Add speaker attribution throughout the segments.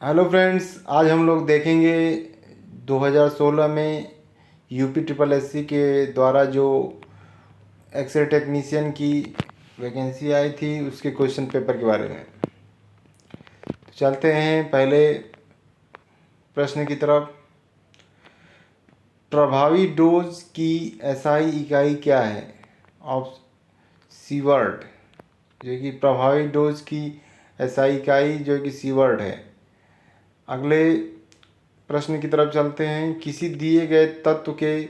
Speaker 1: Hello friends, आज हम लोग देखेंगे 2016 में यूपी ट्रिपल एससी के द्वारा जो एक्सरे टेक्नीशियन की वैकेंसी आई थी उसके क्वेश्चन पेपर के बारे में। तो चलते हैं पहले प्रश्न की तरफ। प्रभावी डोज की एसआई इकाई क्या है? ऑफ सीवर्ट, जो कि प्रभावी डोज की एसआई इकाई जो कि सीवर्ट है। अगले प्रश्न की तरफ चलते हैं। किसी दिए गए तत्व के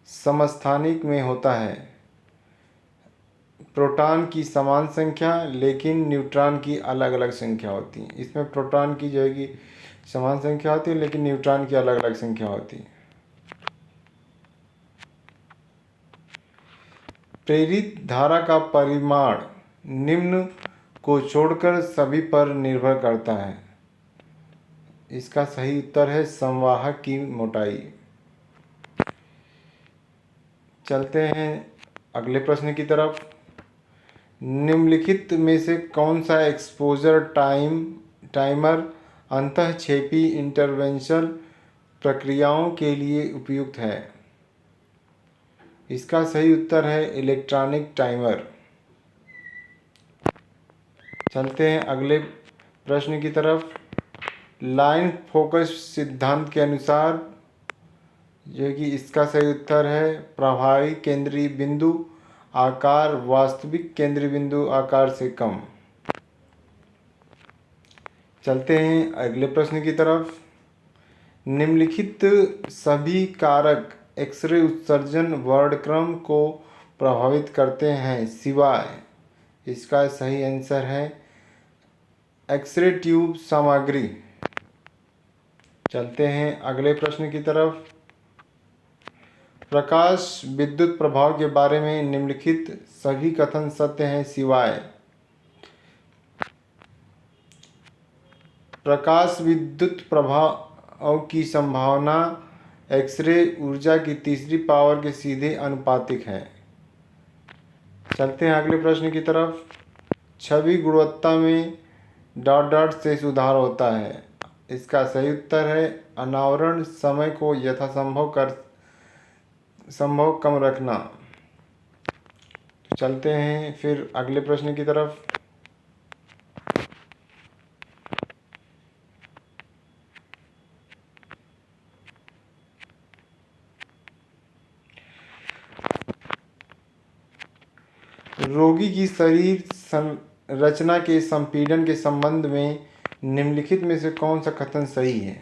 Speaker 1: समस्थानिक में होता है प्रोटॉन की समान संख्या लेकिन न्यूट्रॉन की अलग अलग संख्या होती है। इसमें प्रोटॉन की जो है कि समान संख्या होती है लेकिन न्यूट्रॉन की अलग अलग संख्या होती है। प्रेरित धारा का परिमाण निम्न को छोड़कर सभी पर निर्भर करता है। इसका सही उत्तर है संवाहक की मोटाई। चलते हैं अगले प्रश्न की तरफ। निम्नलिखित में से कौन सा एक्सपोजर टाइमर अंतःक्षेपी इंटरवेंशन प्रक्रियाओं के लिए उपयुक्त है? इसका सही उत्तर है इलेक्ट्रॉनिक टाइमर। चलते हैं अगले प्रश्न की तरफ। लाइन फोकस सिद्धांत के अनुसार जो कि इसका सही उत्तर है प्रभावी केंद्रीय बिंदु आकार वास्तविक केंद्रीय बिंदु आकार से कम। चलते हैं अगले प्रश्न की तरफ। निम्नलिखित सभी कारक एक्सरे उत्सर्जन वर्णक्रम को प्रभावित करते हैं सिवाय। इसका सही आंसर है एक्सरे ट्यूब सामग्री। चलते हैं अगले प्रश्न की तरफ। प्रकाश विद्युत प्रभाव के बारे में निम्नलिखित सभी कथन सत्य हैं सिवाय। प्रकाश विद्युत प्रभाव की संभावना एक्सरे ऊर्जा की तीसरी पावर के सीधे अनुपातिक है। चलते हैं अगले प्रश्न की तरफ। छवि गुणवत्ता में डॉट डॉट से सुधार होता है। इसका सही उत्तर है अनावरण समय को संभव कम रखना। चलते हैं फिर अगले प्रश्न की तरफ। रोगी की शरीर संरचना के संपीड़न के संबंध में निम्नलिखित में से कौन सा कथन सही है?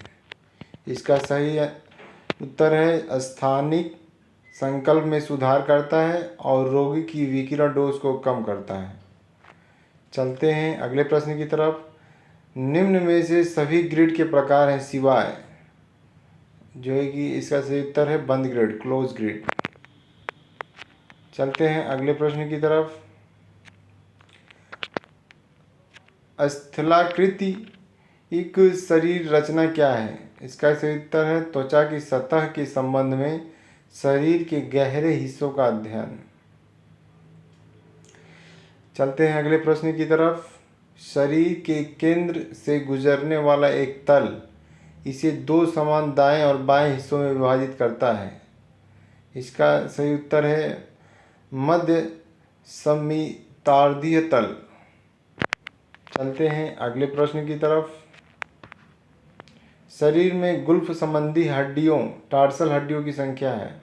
Speaker 1: इसका सही उत्तर है स्थानिक संकल्प में सुधार करता है और रोगी की विकिरण डोज को कम करता है। चलते हैं अगले प्रश्न की तरफ। निम्न में से सभी ग्रिड के प्रकार हैं सिवाय। जो है कि इसका सही उत्तर है बंद ग्रिड क्लोज ग्रिड। चलते हैं अगले प्रश्न की तरफ। स्थलाकृति एक शरीर रचना क्या है? इसका सही उत्तर है त्वचा की सतह के संबंध में शरीर के गहरे हिस्सों का अध्ययन। चलते हैं अगले प्रश्न की तरफ। शरीर के केंद्र से गुजरने वाला एक तल इसे दो समान दाएं और बाएं हिस्सों में विभाजित करता है। इसका सही उत्तर है मध्य सममितार्धीय तल। चलते हैं अगले प्रश्न की तरफ। शरीर में गुल्फ संबंधी हड्डियों टार्सल हड्डियों की संख्या है।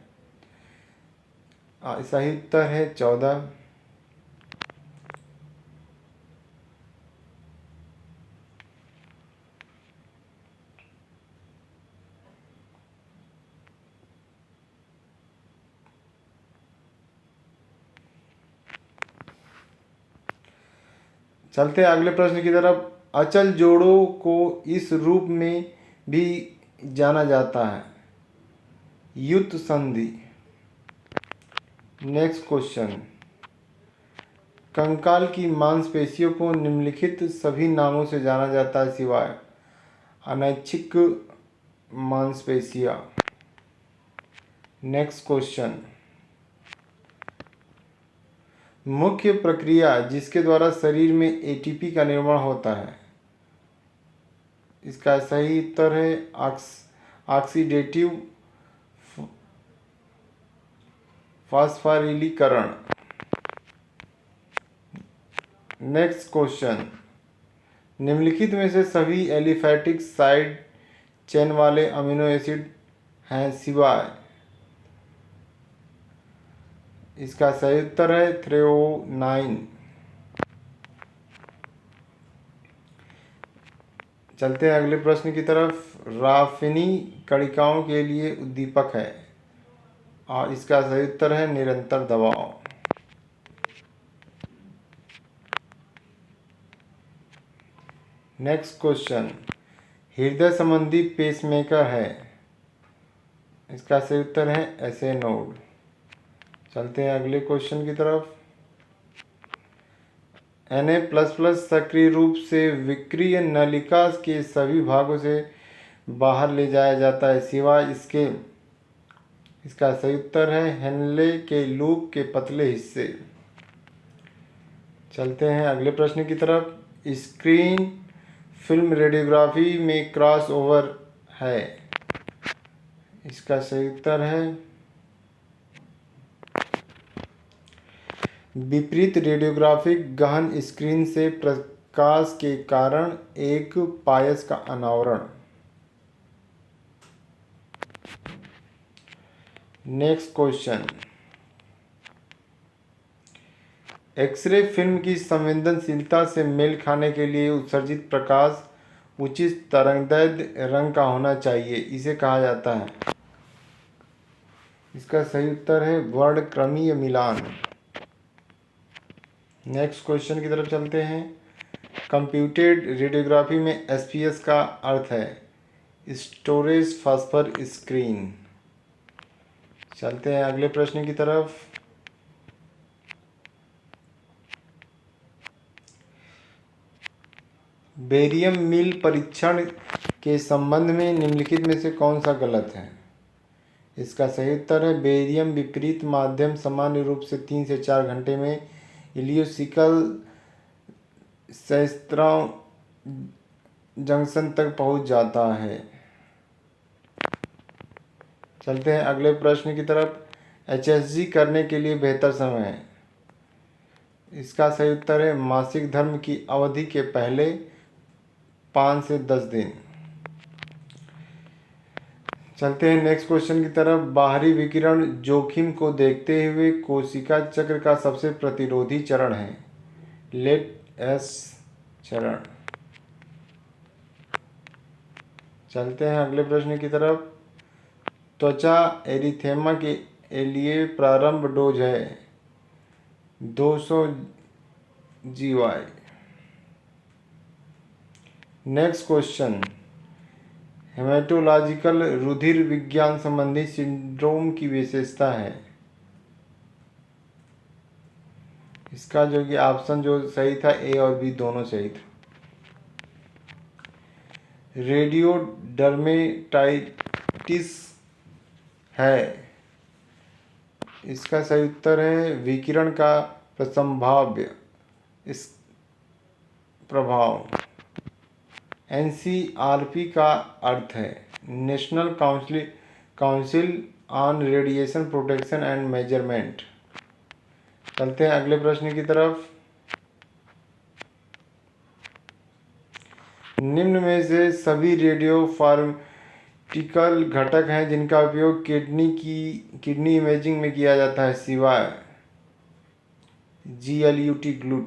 Speaker 1: सही उत्तर है 14। चलते हैं अगले प्रश्न की तरफ। अचल जोड़ों को इस रूप में भी जाना जाता है युत संधि। Next question. कंकाल की मांसपेशियों को निम्नलिखित सभी नामों से जाना जाता है सिवाय। अनैच्छिक मांसपेशियां। Next question. मुख्य प्रक्रिया जिसके द्वारा शरीर में एटीपी का निर्माण होता है। इसका सही उत्तर है ऑक्सीडेटिव फास्फारिलीकरण। नेक्स्ट क्वेश्चन, निम्नलिखित में से सभी एलिफैटिक साइड चेन वाले अमीनो एसिड हैं सिवाय। इसका सही उत्तर है थ्रेओनाइन। चलते हैं अगले प्रश्न की तरफ। राफिनी कणिकाओं के लिए उद्दीपक है और इसका सही उत्तर है निरंतर दबाव। नेक्स्ट क्वेश्चन, हृदय संबंधी पेसमेकर है। इसका सही उत्तर है ऐसे नोड। चलते हैं अगले क्वेश्चन की तरफ। Na++ सक्रिय रूप से विक्रिय नलिका के सभी भागों से बाहर ले जाया जाता है सिवाय इसके। इसका सही उत्तर है हेनले के लूप के पतले हिस्से। चलते हैं अगले प्रश्न की तरफ। स्क्रीन फिल्म रेडियोग्राफी में क्रॉस ओवर है। इसका सही उत्तर है विपरीत। रेडियोग्राफिक गहन स्क्रीन से प्रकाश के कारण एक पायस का अनावरण। नेक्स्ट क्वेश्चन, एक्सरे फिल्म की संवेदनशीलता से मेल खाने के लिए उत्सर्जित प्रकाश उचित तरंगदैर्ध्य रंग का होना चाहिए, इसे कहा जाता है। इसका सही उत्तर है वर्णक्रमीय मिलान। नेक्स्ट क्वेश्चन की तरफ चलते हैं। कंप्यूटेड रेडियोग्राफी में एसपीएस का अर्थ है स्टोरेज फास्फर स्क्रीन। चलते हैं अगले प्रश्न की तरफ। बेरियम मील परीक्षण के संबंध में निम्नलिखित में से कौन सा गलत है। इसका सही उत्तर है बेरियम विपरीत माध्यम सामान्य रूप से 3 से 4 घंटे में इलियोसिकल सहस्त्रांश जंक्शन तक पहुंच जाता है। चलते हैं अगले प्रश्न की तरफ। एचएसजी करने के लिए बेहतर समय है। इसका सही उत्तर है मासिक धर्म की अवधि के पहले 5 से 10 दिन। चलते हैं नेक्स्ट क्वेश्चन की तरफ। बाहरी विकिरण जोखिम को देखते हुए कोशिका चक्र का सबसे प्रतिरोधी चरण है लेट एस चरण। चलते हैं अगले प्रश्न की तरफ। त्वचा एरिथेमा के लिए प्रारंभ डोज है 200 GY। नेक्स्ट क्वेश्चन, हेमेटोलॉजिकल रुधिर विज्ञान संबंधी सिंड्रोम की विशेषता है। इसका जो कि ऑप्शन जो सही था ए और बी दोनों सही थे। रेडियो डर्मेटाइटिस है। इसका सही उत्तर है विकिरण का संभाव्य इस प्रभाव। एनसीआरपी का अर्थ है national council on radiation protection and measurement. चलते हैं अगले प्रश्न की तरफ। निम्न में से सभी रेडियो फार्मास्यूटिकल घटक हैं जिनका उपयोग किडनी इमेजिंग में किया जाता है सिवाय GLUT।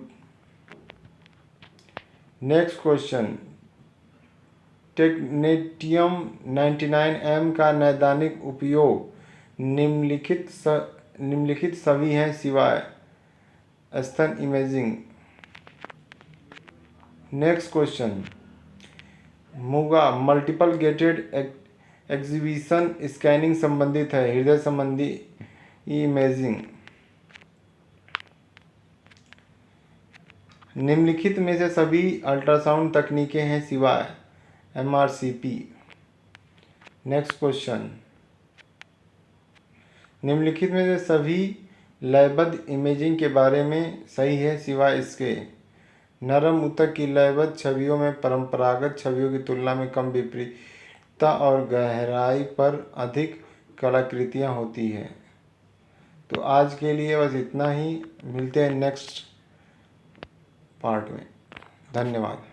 Speaker 1: Next question, technetium 99M का नैदानिक उपयोग निम्नलिखित सभी हैं सिवाय स्तन imaging. Next question, Muga multiple gated exhibition scanning संबंधित है हृदय संबंधी इमेजिंग। निम्नलिखित में से सभी अल्ट्रासाउंड तकनीकें हैं सिवाय MRCP। नेक्स्ट क्वेश्चन, निम्नलिखित में से सभी लयबद्ध इमेजिंग के बारे में सही है सिवाय इसके नरम ऊतक की लयबद्ध छवियों में परंपरागत छवियों की तुलना में कम विपरीतता और गहराई पर अधिक कलाकृतियाँ होती हैं। तो आज के लिए बस इतना ही, मिलते हैं नेक्स्ट पार्ट में। धन्यवाद।